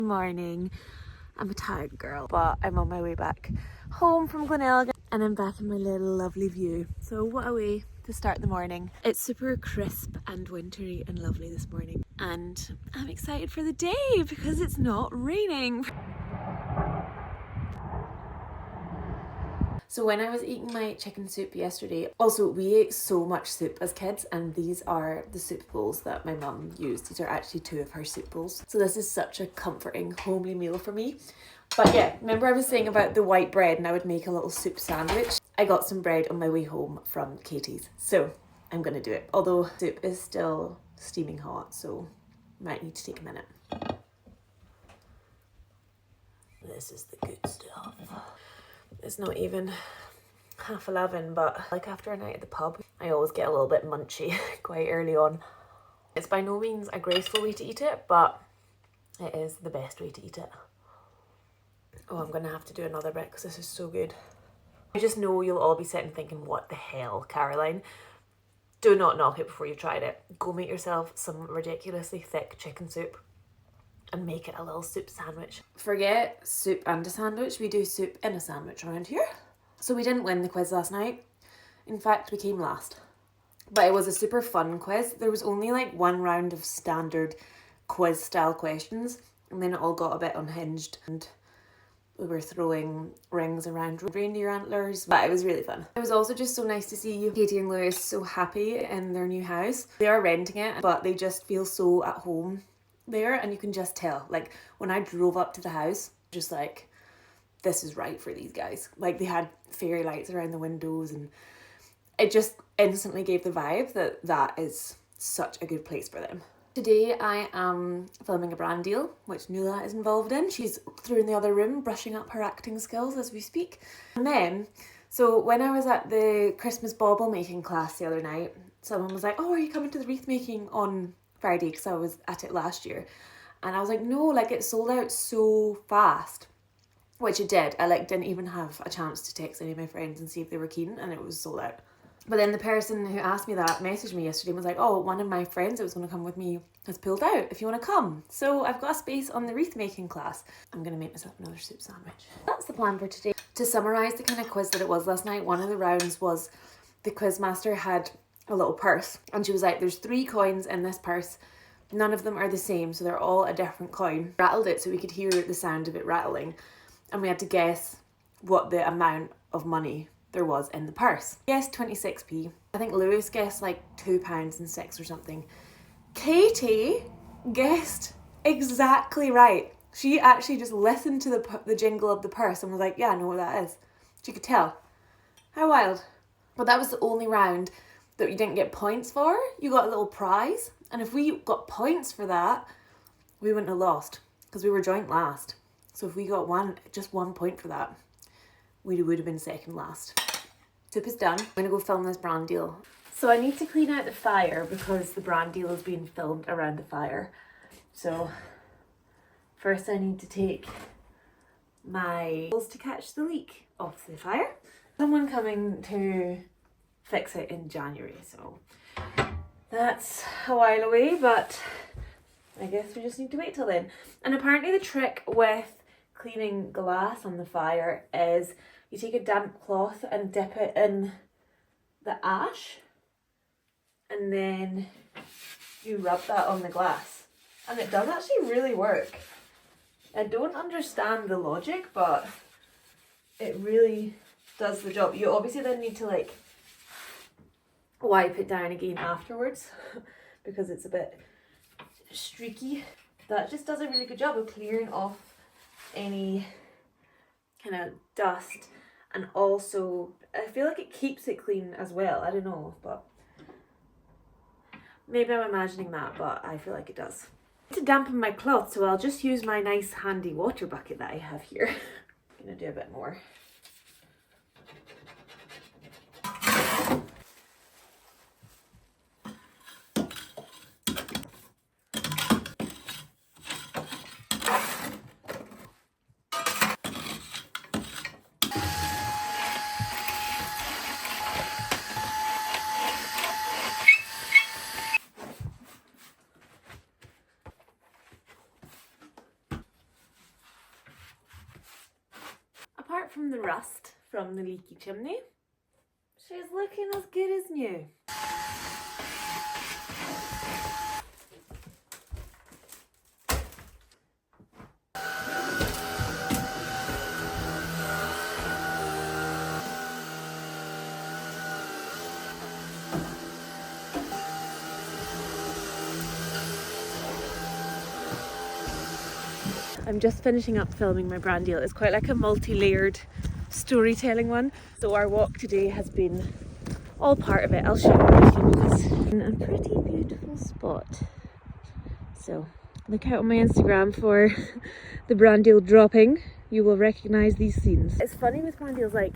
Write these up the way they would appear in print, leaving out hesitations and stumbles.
Morning. I'm a tired girl, but I'm on my way back home from Glenelg and I'm back in my little lovely view. So what a way to start the morning. It's super crisp and wintry and lovely this morning, and I'm excited for the day because it's not raining. So when I was eating my chicken soup yesterday, also we ate so much soup as kids, and these are the soup bowls that my mum used. These are actually 2 of her soup bowls. So this is such a comforting, homely meal for me. But yeah, remember I was saying about the white bread and I would make a little soup sandwich? I got some bread on my way home from Katie's, so I'm gonna do it. Although soup is still steaming hot, so might need to take a minute. This is the good stuff. It's not even 11:30, but like after a night at the pub, I always get a little bit munchy quite early on. It's by no means a graceful way to eat it, but it is the best way to eat it. Oh, I'm gonna have to do another bit because this is so good. I just know you'll all be sitting thinking, what the hell, Caroline? Do not knock it before you've tried it. Go make yourself some ridiculously thick chicken soup and make it a little soup sandwich. Forget soup and a sandwich, we do soup in a sandwich around here. So we didn't win the quiz last night. In fact, we came last. But it was a super fun quiz. There was only like 1 round of standard quiz style questions, and then it all got a bit unhinged and we were throwing rings around reindeer antlers, but it was really fun. It was also just so nice to see Katie and Lewis so happy in their new house. They are renting it, but they just feel so at home there, and you can just tell. Like when I drove up to the house, just like, this is right for these guys. Like they had fairy lights around the windows, and it just instantly gave the vibe that that is such a good place for them. Today I am filming a brand deal, which Nuala is involved in. She's through in the other room brushing up her acting skills as we speak. And then, so when I was at the Christmas bauble making class the other night, someone was like, oh, are you coming to the wreath making on Friday? Because I was at it last year. And I was like, no, like it sold out so fast. Which it did. I like didn't even have a chance to text any of my friends and see if they were keen, and it was sold out. But then the person who asked me that messaged me yesterday and was like, oh, one of my friends that was going to come with me has pulled out, if you want to come. So I've got a space on the wreath making class. I'm going to make myself another soup sandwich. That's the plan for today. To summarise the kind of quiz that it was last night, one of the rounds was the quizmaster had a little purse, and she was like, there's 3 coins in this purse. None of them are the same, so they're all a different coin. Rattled it so we could hear the sound of it rattling, and we had to guess what the amount of money there was in the purse. Guessed 26p. I think Lewis guessed like £2.06 or something. Katie guessed exactly right. She actually just listened to the jingle of the purse and was like, yeah, I know what that is. She could tell. How wild. But that was the only round that you didn't get points for. You got a little prize. And if we got points for that, we wouldn't have lost because we were joint last. So if we got just one point for that, we would have been second last. Soup is done. I'm going to go film this brand deal. So I need to clean out the fire because the brand deal is being filmed around the fire. So first I need to take my tools to catch the leak off the fire. Someone coming to fix it in January, so that's a while away, but I guess we just need to wait till then. And apparently the trick with cleaning glass on the fire is you take a damp cloth and dip it in the ash, and then you rub that on the glass, and it does actually really work. I don't understand the logic, but it really does the job. You obviously then need to like wipe it down again afterwards because it's a bit streaky. That just does a really good job of clearing off any kind of dust, and also I feel like it keeps it clean as well. I don't know, but maybe I'm imagining that, but I feel like it does. I need to dampen my cloth, so I'll just use my nice handy water bucket that I have here. I'm gonna do a bit more. apart from the rust from the leaky chimney, she's looking as good as new. I'm just finishing up filming my brand deal. It's quite like a multi-layered storytelling one. So our walk today has been all part of it. I'll show you a few minutes. In a pretty beautiful spot. So look out on my Instagram for the brand deal dropping. You will recognise these scenes. It's funny with brand deals, like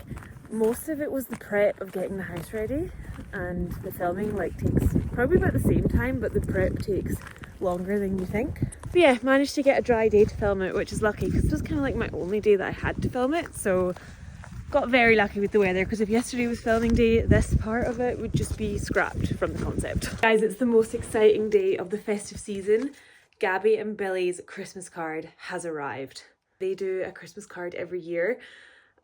most of it was the prep of getting the house ready, and the filming like takes probably about the same time, but the prep takes longer than you think. But yeah, managed to get a dry day to film it, which is lucky because it was kind of like my only day that I had to film it. So got very lucky with the weather, because if yesterday was filming day, this part of it would just be scrapped from the concept. Guys, it's the most exciting day of the festive season. Gabby and Billy's Christmas card has arrived. They do a Christmas card every year,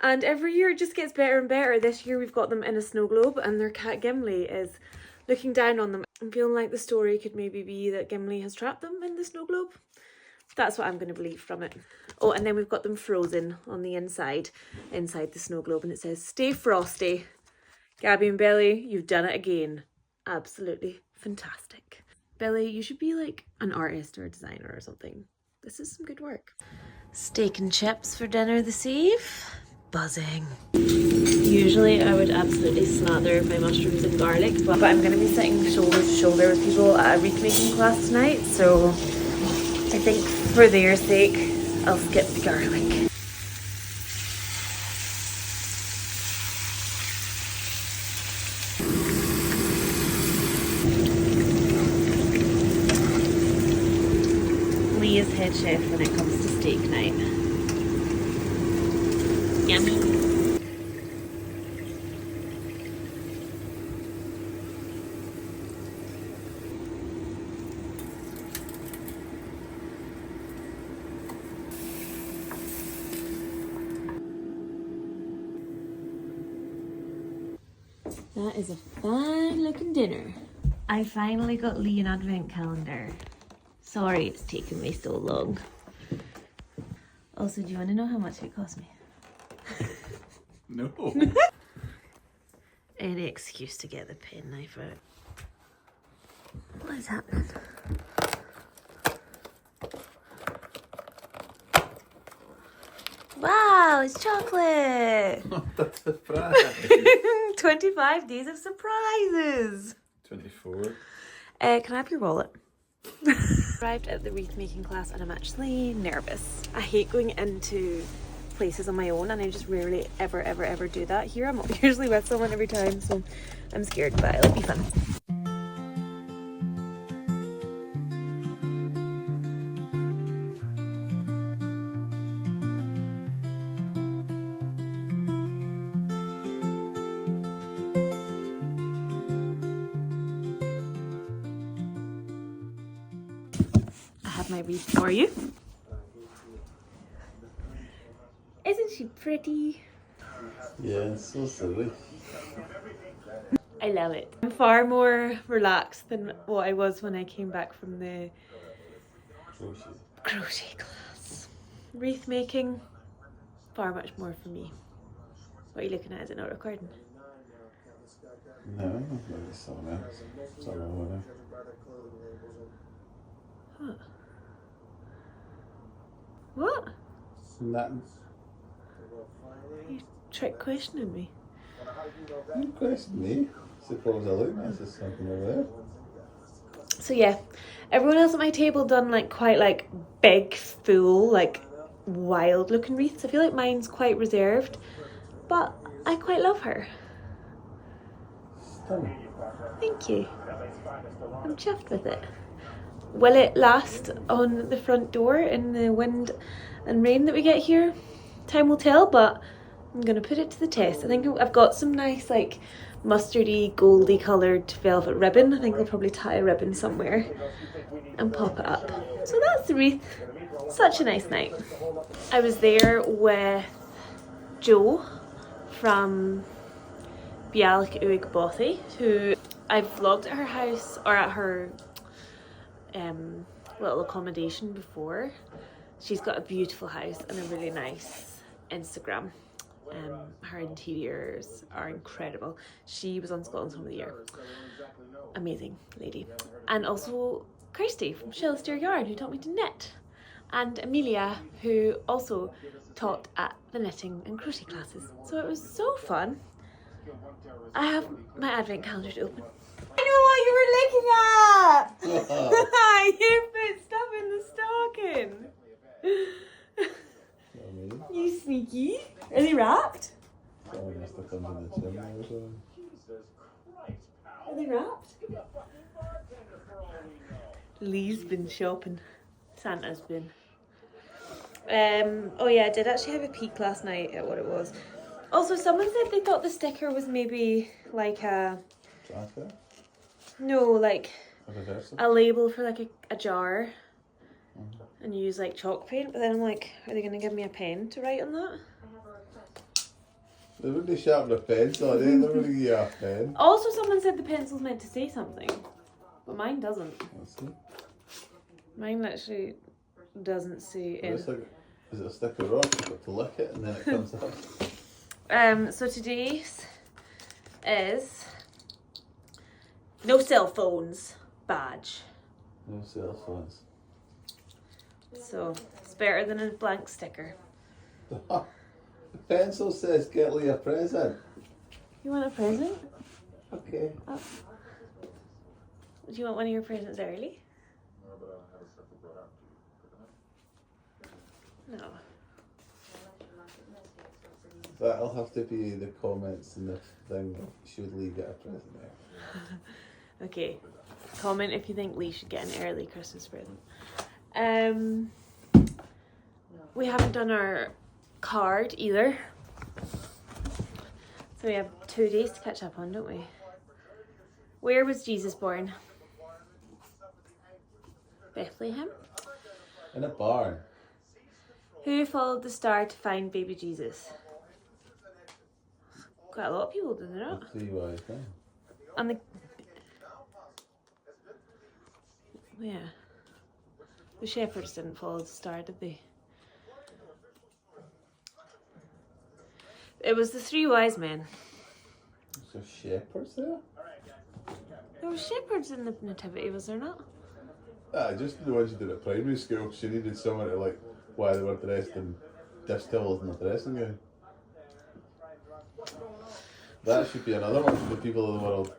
and every year it just gets better and better. This year we've got them in a snow globe, and their cat Gimli is looking down on them. I'm feeling like the story could maybe be that Gimli has trapped them in the snow globe. That's what I'm going to believe from it. Oh, and then we've got them frozen on the inside the snow globe, and it says, "Stay frosty. Gabby and Billy, you've done it again." Absolutely fantastic. Billy, you should be like an artist or a designer or something. This is some good work. Steak and chips for dinner this eve. Buzzing. Usually I would absolutely smother my mushrooms in garlic, but I'm going to be sitting shoulder to shoulder with people at a wreath making class tonight, so I think for their sake I'll skip the garlic. Lee is head chef when it comes to steak night. Yummy. That is a fine looking dinner. I finally got Lee an advent calendar. Sorry it's taken me so long. Also, do you want to know how much it cost me? No. Any excuse to get the penknife out. What is happening? Wow, it's chocolate! That's a surprise. 25 days of surprises! 24. Can I have your wallet? Arrived at the wreath making class and I'm actually nervous. I hate going into places on my own, and I just rarely ever do that. Here I'm usually with someone every time, so I'm scared, but it'll be fun. I have my wreath for you. Isn't she pretty? Yeah, it's so silly. I love it. I'm far more relaxed than what I was when I came back from the crochet class. Wreath making, far much more for me. What are you looking at? Is it not recording? No, maybe someone else. Someone over there. Huh. What? Nothing. You trick questioning me. You question me. Suppose I look nice as something over there. So yeah, everyone else at my table done like quite like big, full, like wild looking wreaths. I feel like mine's quite reserved, but I quite love her. Stunning. Thank you. I'm chuffed with it. Will it last on the front door in the wind and rain that we get here? Time will tell, but I'm going to put it to the test. I think I've got some nice like mustardy, goldy coloured velvet ribbon. I think I'll probably tie a ribbon somewhere and pop it up. So that's the wreath. Such a nice night. I was there with Jo from Bialach Uig Bothy, who I've vlogged at her house or at her little accommodation before. She's got a beautiful house and a really nice Instagram. Her interiors are incredible. She was on Scotland's Home of the Year. Amazing lady. And also Kirsty from Shellster Yarn, who taught me to knit. And Amelia, who also taught at the knitting and crochet classes. So it was so fun. I have my advent calendar to open. I know what you were looking at! You put stuff in the stocking. You sneaky. Are they wrapped? Are they wrapped? Lee's been shopping. Santa's been. Oh yeah, I did actually have a peek last night at what it was. Also, someone said they thought the sticker was maybe like a... Transfer? No, like a label for like a jar. And use like chalk paint, but then I'm like, are they going to give me a pen to write on that? They wouldn't sharpen a pencil, are they? They wouldn't give you a pen. Also, someone said the pencil's meant to say something, but mine doesn't. Let's see. Mine literally doesn't say Is it a stick of rock? You've got to lick it and then it comes up. So today's is no cell phones badge. No cell phones. So it's better than a blank sticker. The pencil says get Lee a present. You want a present? Okay. Oh. Do you want one of your presents early? No. That'll have to be the comments in the thing. Should Lee get a present there? Okay. Comment if you think Lee should get an early Christmas present. We haven't done our card either. So we have 2 days to catch up on, don't we? Where was Jesus born? Bethlehem. In a barn. Who followed the star to find baby Jesus? Quite a lot of people, didn't they not? The 3 wise men. And yeah. The shepherds didn't follow the star, did they? It was the 3 wise men. So shepherds there? There were shepherds in the Nativity, was there not? Just the ones you did at primary school. She needed someone to like why they were dressed in dish towels and a dressing gown. That should be another one for the people of the world.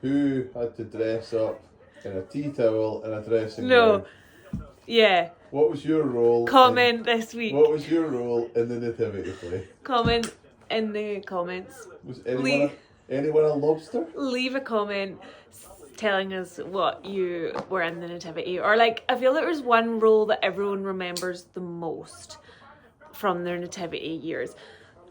Who had to dress up in a tea towel and a dressing gown? Yeah. What was your role? Comment this week. What was your role in the nativity play? Comment in the comments. Was anyone a lobster? Leave a comment telling us what you were in the nativity. Or like, I feel there was one role that everyone remembers the most from their nativity years.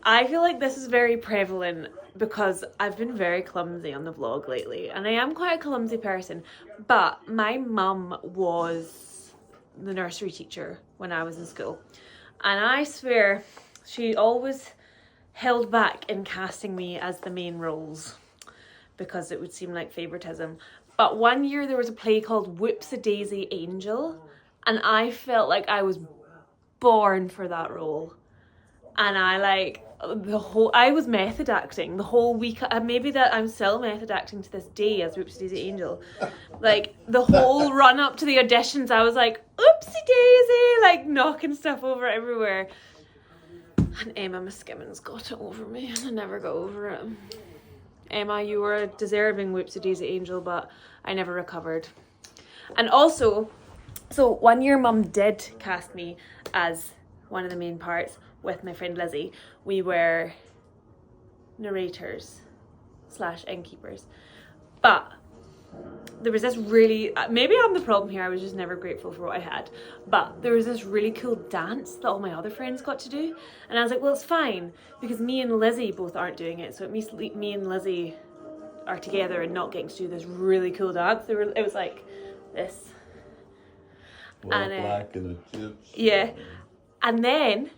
I feel like this is very prevalent because I've been very clumsy on the vlog lately. And I am quite a clumsy person. But my mum was the nursery teacher when I was in school. And I swear she always held back in casting me as the main roles because it would seem like favoritism. But one year there was a play called Whoopsie-Daisy Angel and I felt like I was born for that role. And I was method acting the whole week. Maybe that I'm still method acting to this day as Whoopsie-Daisy Angel. Like the whole run up to the auditions, I was like, oopsie-daisy, like knocking stuff over everywhere. And Emma Miskimmins got it over me and I never got over it. Emma, you were a deserving Whoopsie-Daisy Angel, but I never recovered. And also, so one year Mum did cast me as one of the main parts with my friend Lizzie. We were narrators / innkeepers. But there was this really, maybe I'm the problem here, I was just never grateful for what I had. But there was this really cool dance that all my other friends got to do. And I was like, well, it's fine, because me and Lizzie both aren't doing it. So it means me and Lizzie are together and not getting to do this really cool dance. It was like this. Well, and black and the chips. Yeah. And then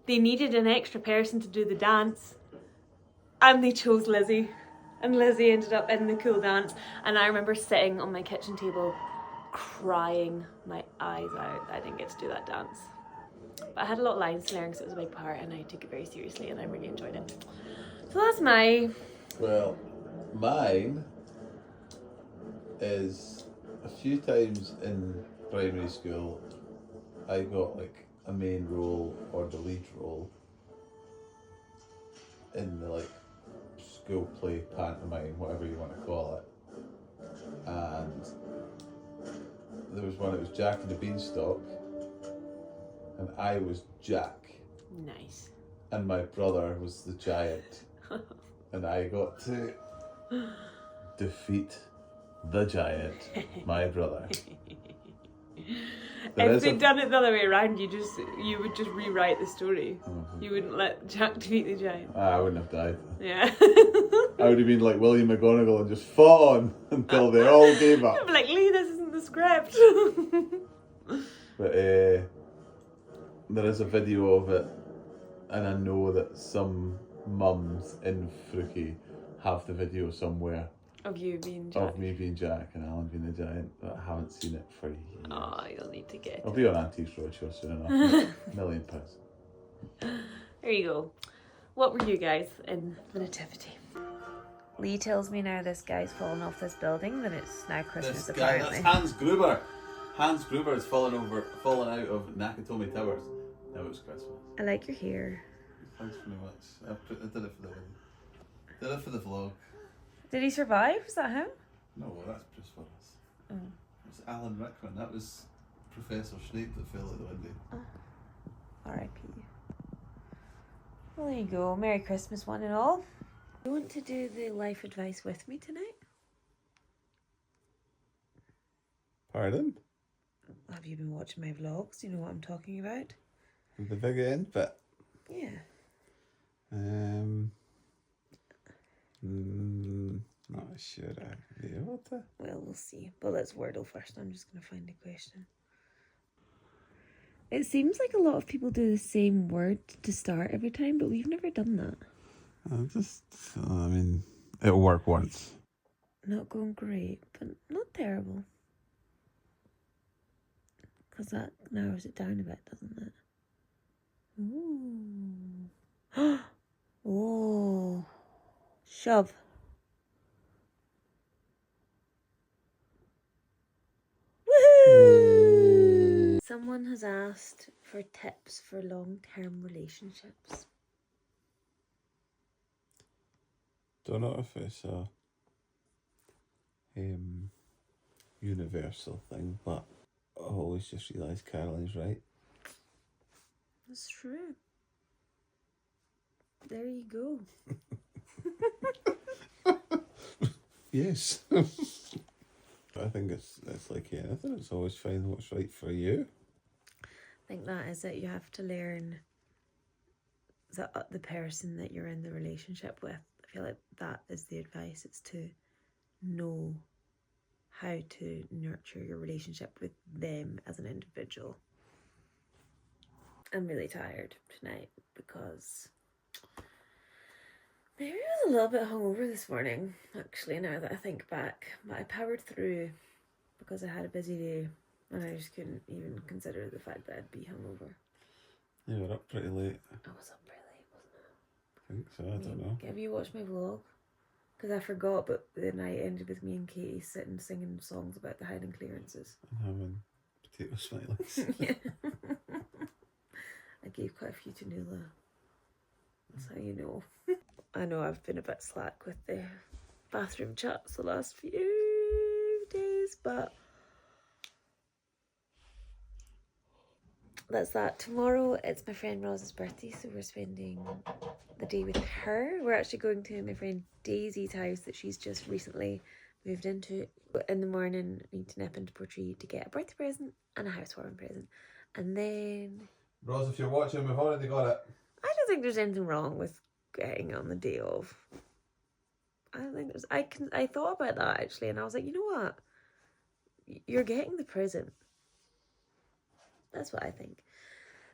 they needed an extra person to do the dance, and they chose Lizzie. And Lizzie ended up in the cool dance. And I remember sitting on my kitchen table crying my eyes out that I didn't get to do that dance. But I had a lot of lines to learn because it was a big part, and I took it very seriously and I really enjoyed it. So that's my... Well, mine is a few times in primary school I got like a main role or the lead role in the like school play, pantomime, whatever you want to call it. And there was one, it was Jack and the Beanstalk, and I was Jack. Nice. And my brother was the giant. And I got to defeat the giant, my brother. If they'd done it the other way around, you would just rewrite the story. Mm-hmm. You wouldn't let Jack defeat the giant. I wouldn't have died. Yeah. I would have been like William McGonagall and just fought on until they all gave up. I'd be like, Lee, this isn't the script. But there is a video of it, and I know that some mums in Frookie have the video somewhere. Of you being Jack. Of me being Jack and Alan being the giant, but I haven't seen it for years. Oh, you'll need to get it. I'll be on Auntie's Roadshow soon enough. £1 million. There you go. What were you guys in the Nativity? Lee tells me now this guy's fallen off this building, that it's now Christmas This guy, apparently. that's Hans Gruber. Hans Gruber has fallen out of Nakatomi Towers. Now it's Christmas. I like your hair. Thanks very much. I did it for the win. Did it for the vlog. Did he survive? Was that him? No, that's Bruce Willis. Oh. It was Alan Rickman. That was Professor Snape that fell out the window. Oh. R.I.P. Well, there you go. Merry Christmas, one and all. You want to do the life advice with me tonight? Pardon? Have you been watching my vlogs? Do you know what I'm talking about? The big end bit. Yeah. Not sure I'd be able to. Well, we'll see. But let's Wordle first. I'm just going to find a question. It seems like a lot of people do the same word to start every time, but we've never done that. I mean, it'll work once. Not going great, but not terrible. Because that narrows it down a bit, doesn't it? Ooh. Oh. Shove. Woohoo! Someone has asked for tips for long-term relationships. Don't know if it's a universal thing, but I always just realise Caroline's right. That's true. There you go. Yes. I think it's like anything. It's always find what's right for you. I think that is it. You have to learn that the person that you're in the relationship with. I feel like that is the advice. It's to know how to nurture your relationship with them as an individual. I'm really tired tonight because maybe I was a little bit hungover this morning, actually, now that I think back. But I powered through because I had a busy day and I just couldn't even consider the fact that I'd be hungover. You were up pretty late. I was up pretty late, wasn't I? I think so, I don't know. Have you watched my vlog? Because I forgot, but the night ended with me and Katie sitting singing songs about the hiding clearances. And having potato smileys. Yeah. I gave quite a few to Nuala. That's how you know. I know I've been a bit slack with the bathroom chats the last few days, but that's that. Tomorrow it's my friend Roz's birthday, so we're spending the day with her. We're actually going to my friend Daisy's house that she's just recently moved into. In the morning, I need to nip into Portree to get a birthday present and a housewarming present. And then... Roz, if you're watching, we've already got it. I don't think there's anything wrong with getting on the day of. I don't think there's... I thought about that, actually, and I was like, you know what? You're getting the present. That's what I think.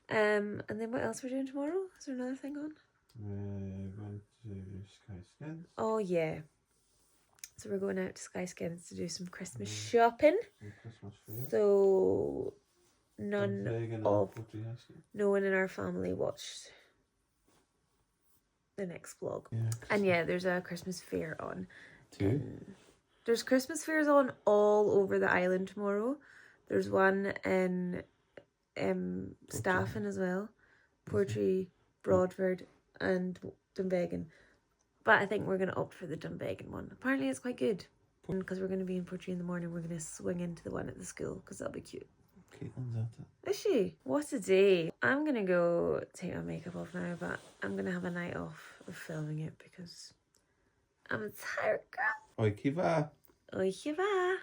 And then what else we're doing tomorrow? Is there another thing on? We're going to Skye Skins. Oh yeah. So we're going out to Skye Skins to do some Christmas shopping. Some Christmas fair. So none Dunvegan of and Poultry High School. no one in our family watched the next vlog. Yeah, And yeah, there's a Christmas fair on. two. There's Christmas fairs on all over the island tomorrow. There's one in Staffin as well. Portree, Broadford and Dunvegan. But I think we're going to opt for the Dunvegan one. Apparently it's quite good. And because we're going to be in Portree in the morning, we're going to swing into the one at the school because that'll be cute. Caitlin's at it. Is she? What a day. I'm going to go take my makeup off now, but I'm going to have a night off of filming it because I'm a tired girl. Oi, Kiva. Oi, Kiva.